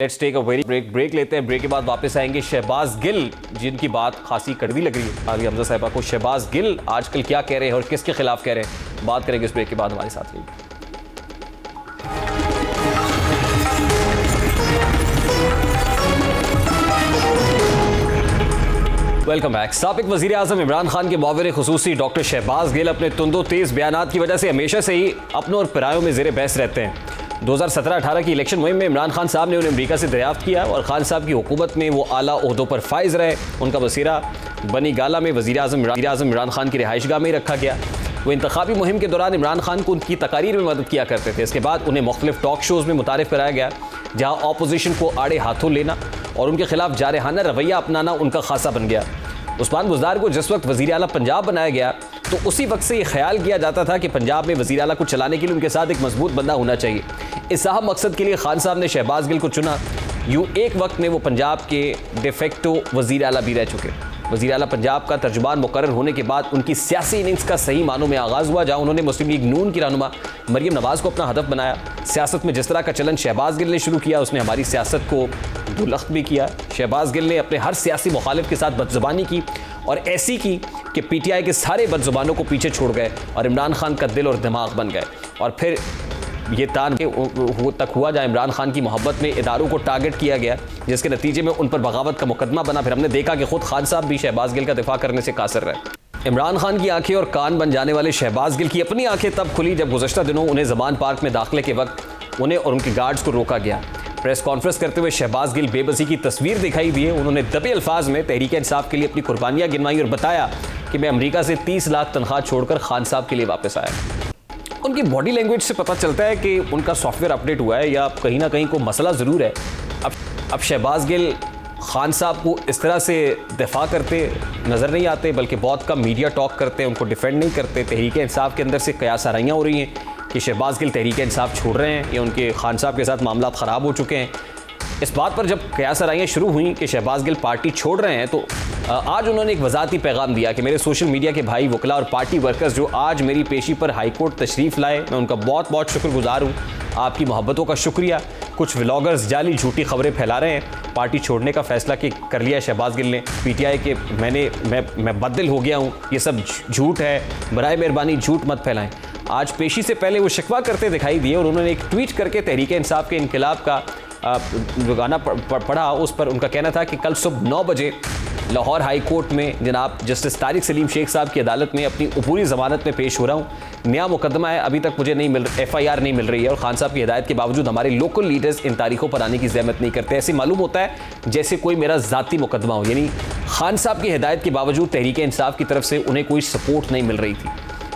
Let's take a very break लेते हैं। Break के बाद वापस आएंगे शहबाज गिल, जिनकी बात खासी कड़वी लग रही है आगे हमजा साहिबा को। शहबाज गिल आजकल क्या कह रहे हैं और किसके खिलाफ कह रहे हैं, बात करेंगे इस ब्रेक के बाद। हमारे साथ रहिए। Welcome back. साबिक वजीर आजम इमरान खान के मुआविन खुसूसी डॉक्टर शहबाज गिल अपने तुंदो तेज बयानात की वजह से हमेशा से ही अपनों और परायों में जेर बहस रहते हैं। 2017-18 की इलेक्शन मुहिम में इमरान खान साहब ने उन्हें अमेरिका से दरियाफ्त किया और खान साहब की हुकूमत में वो आला ओहदों पर फाइज रहे। उनका बसीरा बनी गाला में वजीर आजम इमरान खान की रिहाइशगाह में ही रखा गया। वो इंतखाबी मुहिम के दौरान इमरान खान को उनकी तकारीर में मदद किया करते थे। इसके बाद उन्हें मुख्तलिफ टॉक शोज़ में मुतारिफ कराया गया, जहाँ ऑपोजिशन को आड़े हाथों लेना और उनके खिलाफ जारहाना रवैया अपनाना उनका खासा बन गया। उस्मान बुज़दार को जिस वक्त वज़ीर आला पंजाब बनाया गया तो उसी वक्त से ये ख्याल किया जाता था कि पंजाब में वज़ीर आला को चलाने के लिए उनके साथ एक मजबूत बंदा होना चाहिए। इस साहब मकसद के लिए खान साहब ने शहबाज गिल को चुना। यूँ एक वक्त में वो पंजाब के डिफेक्टो वज़ीर आला भी रह चुके। वज़ीर आला पंजाब का तर्जुमान मुकर्रर होने के बाद उनकी सियासी इनिंग्स का सही मानों में आगाज़ हुआ, जहाँ उन्होंने मुस्लिम लीग नून की रहनुमा मरियम नवाज़ को अपना हदफ बनाया। सियासत में जिस तरह का चलन शहबाज गिल ने शुरू किया, उसने हमारी सियासत को दुलख्त भी किया। शहबाज गिल ने अपने हर सियासी मुखालिफ के साथ बदजुबानी की और ऐसी की कि पीटीआई के सारे बदजुबानों को पीछे छोड़ गए और इमरान खान का दिल और दिमाग बन गए। और फिर ये तान तक हुआ जहाँ इमरान खान की मोहब्बत में इदारों को टारगेट किया गया, जिसके नतीजे में उन पर बगावत का मुकदमा बना। फिर हमने देखा कि खुद खान साहब भी शहबाज गिल का दिफा करने से कासर रहे। इमरान खान की आंखें और कान बन जाने वाले शहबाज गिल की अपनी आंखें तब खुली जब गुज़श्ता दिनों उन्हें ज़मान पार्क में दाखिले के वक्त उन्हें और उनके गार्ड्स को रोका गया। प्रेस कॉन्फ्रेंस करते हुए शहबाज गिल बेबसी की तस्वीर दिखाई दी। उन्होंने दबे अल्फाज में तहरीक इंसाफ के लिए अपनी कुर्बानियाँ गिनवाई और बताया कि मैं अमेरिका से 30 लाख तनख्वाह छोड़कर खान साहब के लिए वापस आया। उनकी बॉडी लैंग्वेज से पता चलता है कि उनका सॉफ्टवेयर अपडेट हुआ है या कहीं ना कहीं कोई मसला ज़रूर है। अब शहबाज गिल खान साहब को इस तरह से दिफा करते नज़र नहीं आते, बल्कि बहुत कम मीडिया टॉक करते हैं, उनको डिफेंड नहीं करते। तहरीक इंसाफ के अंदर से कयास आराइयाँ हो रही हैं कि शहबाज गिल तहरीक इंसाफ छोड़ रहे हैं या उनके खान साहब के साथ मामला ख़राब हो चुके हैं। इस बात पर जब कयास आराइयाँ शुरू हुई कि शहबाज गिल पार्टी छोड़ रहे हैं, तो आज उन्होंने एक वज़ाती पैगाम दिया कि मेरे सोशल मीडिया के भाई वकला और पार्टी वर्कर्स जो आज मेरी पेशी पर हाई कोर्ट तशरीफ़ लाए, मैं उनका बहुत बहुत शुक्रगुजार हूँ। आपकी मोहब्बतों का शुक्रिया। कुछ व्लॉगर्स जाली झूठी खबरें फैला रहे हैं। पार्टी छोड़ने का फैसला कर लिया शहबाज गिल ने। पीटीआई के मैं बददिल हो गया हूँ, ये सब झूठ है, बराए मेहरबानी झूठ मत फैलाएं। आज पेशी से पहले वो शिकवा करते दिखाई दिए और उन्होंने एक ट्वीट करके तहरीक इंसाफ के इनकलाब का गाना पढ़ा। उस पर उनका कहना था कि कल सुबह 9 बजे लाहौर हाई कोर्ट में जनाब जस्टिस तारिक सलीम शेख साहब की अदालत में अपनी ऊपरी ज़मानत में पेश हो रहा हूँ। नया मुकदमा है, अभी तक मुझे नहीं FIR नहीं मिल रही है और खान साहब की हिदायत के बावजूद हमारे लोकल लीडर्स इन तारीखों पर आने की ज़हमत नहीं करते। ऐसे मालूम होता है जैसे कोई मेरा ज़ाती मुकदमा हो। यानी खान साहब की हिदायत के बावजूद तहरीक इंसाफ की तरफ से उन्हें कोई सपोर्ट नहीं मिल रही थी।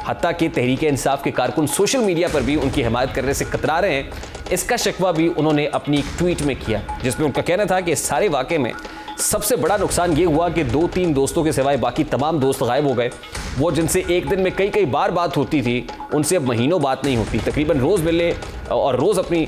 हत्ता कि तहरीक इंसाफ के कारकुन सोशल मीडिया पर भी उनकी हिमायत करने से कतरा रहे हैं। इसका शिकवा भी उन्होंने अपनी एक ट्वीट में किया, जिसमें उनका कहना था कि इस सारे वाक़े में सबसे बड़ा नुकसान ये हुआ कि 2-3 दोस्तों के सिवाय बाकी तमाम दोस्त गायब हो गए। वो जिनसे एक दिन में कई बार बात होती थी, उनसे अब महीनों बात नहीं होती। तकरीबन रोज़ मिलने और रोज़ अपनी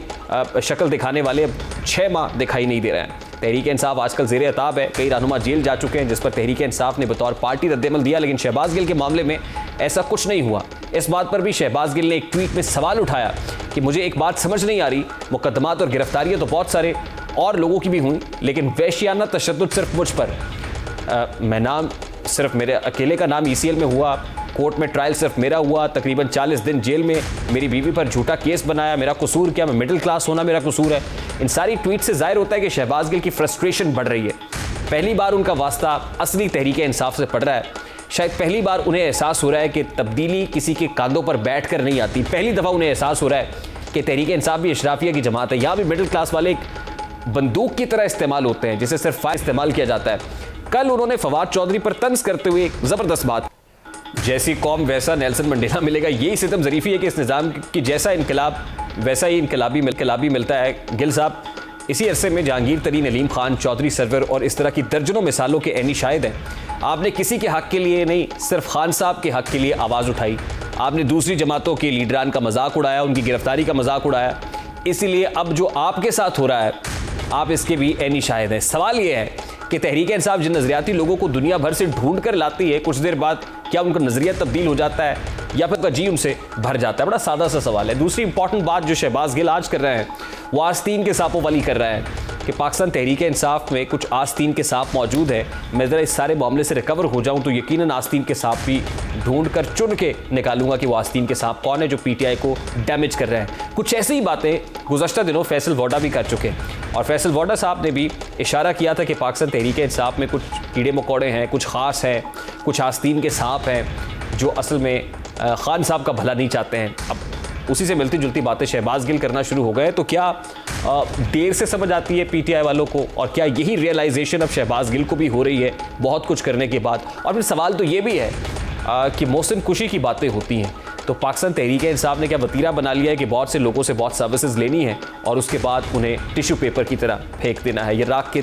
शक्ल दिखाने वाले अब 6 माह दिखाई नहीं दे रहे हैं। तहरीक इंसाफ आजकल ज़ेर अताब है। कई रहनुमा जेल जा चुके हैं, जिस पर तहरीक इंसाफ ने बतौर पार्टी रद्दमल दिया, लेकिन शहबाज गिल के मामले में ऐसा कुछ नहीं हुआ। इस बात पर भी शहबाज गिल ने एक ट्वीट में सवाल उठाया कि मुझे एक बात समझ नहीं आ रही, मुकदमात और गिरफ्तारियाँ तो बहुत सारे और लोगों की भी हुई, लेकिन वहशियाना तशद्दुद सिर्फ मुझ पर। मैं नाम सिर्फ मेरे अकेले का नाम ECL में हुआ, कोर्ट में ट्रायल सिर्फ मेरा हुआ, तकरीबन 40 दिन जेल में मेरी बीवी पर झूठा केस बनाया। मेरा कसूर क्या? मैं मिडिल क्लास होना मेरा कसूर है? इन सारी ट्वीट से जाहिर होता है कि शहबाज गिल की फ्रस्ट्रेशन बढ़ रही है। पहली बार उनका वास्ता असली तहरीक इंसाफ से पड़ रहा है। शायद पहली बार उन्हें एहसास हो रहा है कि तब्दीली किसी के कांधों पर बैठ कर नहीं आती। पहली दफ़ा उन्हें एहसास हो रहा है कि तहरीक इंसाफ भी अशराफिया की जमात है। यहाँ भी मिडिल क्लास वाले एक बंदूक की तरह इस्तेमाल होते हैं, जिसे सिर्फ फायर इस्तेमाल किया जाता है। कल उन्होंने फवाद चौधरी पर तंज करते हुए एक ज़बरदस्त बात, जैसी कौम वैसा नेल्सन मंडेला मिलेगा। यही सितम ज़रीफ़ी है कि इस निज़ाम की जैसा इनकलाब वैसा ही इनकलाबी मिलता है। गिल साहब इसी अरसे में जहांगीर तरीन, अलीम खान, चौधरी सरवर और इस तरह की दर्जनों मिसालों के ऐनी शाहिद हैं। आपने किसी के हक़ के लिए नहीं, सिर्फ खान साहब के हक़ के लिए आवाज़ उठाई। आपने दूसरी जमातों के लीडरान का मजाक उड़ाया, उनकी गिरफ्तारी का मजाक उड़ाया। इसीलिए अब जो आपके साथ हो रहा है, आप इसके भी ऐनी शाहिद हैं। सवाल ये है कि तहरीक इंसाफ जिन नज़रियाती लोगों को दुनिया भर से ढूंढ कर लाती है, कुछ देर बाद क्या उनका नज़रिया तब्दील हो जाता है या फिर जी उनसे भर जाता है? बड़ा सादा सा सवाल है। दूसरी इंपॉर्टेंट बात जो शहबाज गिल आज कर रहे हैं, वो आस्तीन के सांपों वाली कर रहे हैं। कि पाकिस्तान तहरीक इंसाफ में कुछ आस्तीन के सांप मौजूद है, मैं ज़रा इस सारे मामले से रिकवर हो जाऊं तो यकीनन आस्तीन के सांप भी ढूंढ कर चुन के निकालूंगा कि वो आस्तीन के सांप कौन है जो पीटीआई को डैमेज कर रहे हैं। कुछ ऐसी ही बातें गुज़श्ता दिनों फैसल वोडा भी कर चुके हैं और फैसल वोडा साहब ने भी इशारा किया था कि पाकिस्तान तहरीक इंसाफ में कुछ कीड़े मकोड़े हैं, कुछ ख़ास हैं, कुछ आस्तीन के सांप हैं जो असल में खान साहब का भला नहीं चाहते हैं। अब उसी से मिलती जुलती बातें शहबाज गिल करना शुरू हो गए, तो क्या देर से समझ आती है पीटीआई वालों को और क्या यही रियलाइजेशन अब शहबाज गिल को भी हो रही है बहुत कुछ करने के बाद? और फिर सवाल तो ये भी है कि मोहसिन कुशी की बातें होती हैं तो पाकिस्तान तहरीक इंसाफ ने क्या वतीरा बना लिया है कि बहुत से लोगों से बहुत सर्विसेज लेनी है और उसके बाद उन्हें टिश्यू पेपर की तरह फेंक देना है, ये राख के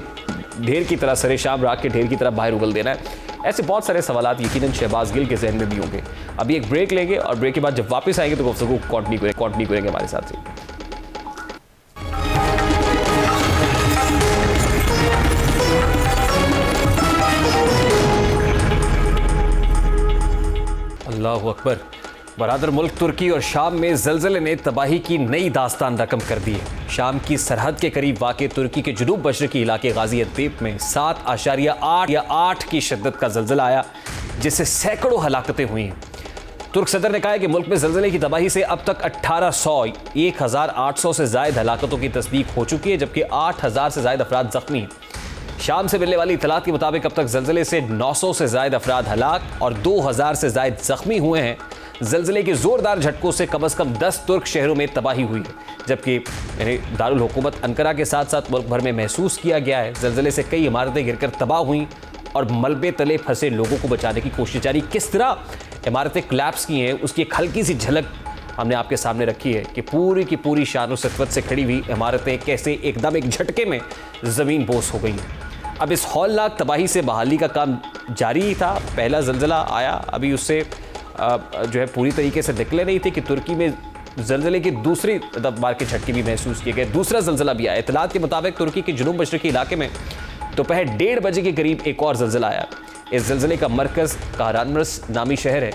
ढेर की तरह, सरे शाम राख के ढेर की तरह बाहर उगल देना है? ऐसे बहुत सारे सवालात यकीनन शहबाज गिल के जहन में भी होंगे। अभी एक ब्रेक लेंगे और ब्रेक के बाद जब वापस आएंगे तो गुफ्तगू कंटिन्यू करेंगे हमारे साथ। अल्लाहु अकबर। बरादर मुल्क तुर्की और शाम में ज़लज़ले ने तबाही की नई दास्तान रकम कर दी है। शाम की सरहद के करीब वाक़ तुर्की के जुनूब मशरक़ी इलाके गाज़ियान्तेप में 7.8 की शिद्दत का ज़लज़ला आया जिससे सैकड़ों हलाकतें हुई हैं। तुर्क सदर ने कहा है कि मुल्क में ज़लज़ले की तबाही से अब तक 1800 से ज़ायद हलाकतों की तस्दीक हो चुकी है जबकि 8000 से ज़ायद अफराद ज़ख्मी हैं। शाम से मिलने वाली इतलात के मुताबिक अब तक ज़लज़ले से 900 से ज़ायद अफराद हलाक और 2000 से ज़ायद ज़ख्मी हुए हैं। ज़लज़ले के ज़ोरदार झटकों से कम अज़ कम 10 तुर्क शहरों में तबाही हुई है जबकि दारुल हुकूमत अंकारा के साथ साथ मुल्क भर में महसूस किया गया है। ज़लज़ले से कई इमारतें गिरकर तबाह हुई और मलबे तले फंसे लोगों को बचाने की कोशिश जारी। किस तरह इमारतें कोलैप्स की हैं उसकी एक हल्की सी झलक हमने आपके सामने रखी है कि पूरी की पूरी शान और सतवत से खड़ी हुई इमारतें कैसे एकदम एक झटके में ज़मीन बोस हो गई हैं। अब इस हौलनाक तबाही से बहाली का काम जारी ही था। पहला ज़लज़ला आया, अभी उससे जो है पूरी तरीके से निकले नहीं थे कि तुर्की में ज़लज़ले की दूसरी बार के झटके भी महसूस किए गए। दूसरा ज़लज़ला भी आया। इत्तलात के मुताबिक तुर्की के जुनूब मशरक़ी इलाके में दोपहर 1:30 बजे के करीब एक और ज़लज़ला आया। इस ज़लज़ले का मरकज़ कहरानमर्स नामी शहर है।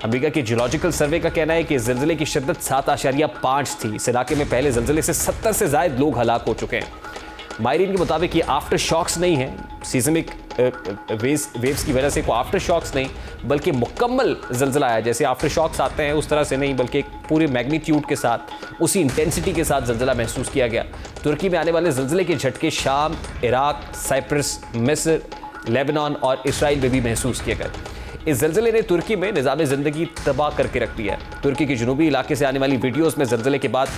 अमेरिका के जियोलॉजिकल सर्वे का कहना है कि इस ज़लज़ले की शिद्दत 7.5 थी। इस इलाके में पहले ज़लज़ले से 70 से ज़ायद लोग हलाक हो चुके हैं। माहिरीन के मुताबिक ये आफ्टर शॉक्स नहीं है, सीज़मिक वेव्स की वजह से कोई आफ्टर शॉक्स नहीं बल्कि मुकम्मल ज़लज़ला आया। जैसे आफ्टर शॉक्स आते हैं उस तरह से नहीं बल्कि एक पूरे मैग्नीट्यूड के साथ, उसी इंटेंसिटी के साथ ज़लज़ला महसूस किया गया। तुर्की में आने वाले ज़लज़ले के झटके शाम, इराक, साइप्रस, मिस्र, लेबनान और इसराइल में भी महसूस किए गए। इस ज़लज़ले ने तुर्की में निज़ाम ज़िंदगी तबाह करके रख दिया है। तुर्की के जनूबी इलाके से आने वाली वीडियोज़ में ज़लज़ले के बाद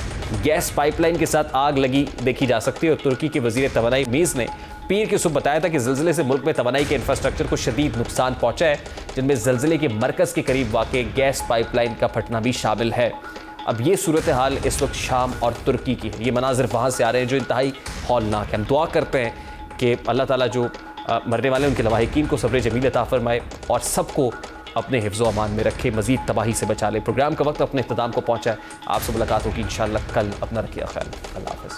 गैस पाइपलाइन के साथ आग लगी देखी जा सकती है और तुर्की के वज़ीर तवानाई मीज़ ने पीर के सुबह बताया था कि ज़लज़ले से मुल्क में तवानाई के इंफ्रास्ट्रक्चर को शदीद नुकसान पहुँचा है जिनमें ज़लज़ले के मरकज़ के करीब वाक़ गैस पाइपलाइन का फटना भी शामिल है। अब ये सूरत हाल इस वक्त शाम और तुर्की की है। ये मनाजिर वहाँ से आ रहे हैं जो इंतहाई हौलनाक है। हम दुआ करते हैं कि अल्लाह ताला जो मरने वाले उनके लवाहिकीन को सब्र जमील अता फरमाए और सबको अपने हिफ्ज़ो अमान में रखे, मज़ीद तबाही से बचा ले। प्रोग्राम का वक्त अपने इख्तिताम को पहुँचा है। आपसे मुलाकात होगी इंशाअल्लाह कल। अपना रखिए ख्याल। अल्लाह हाफ़िज़।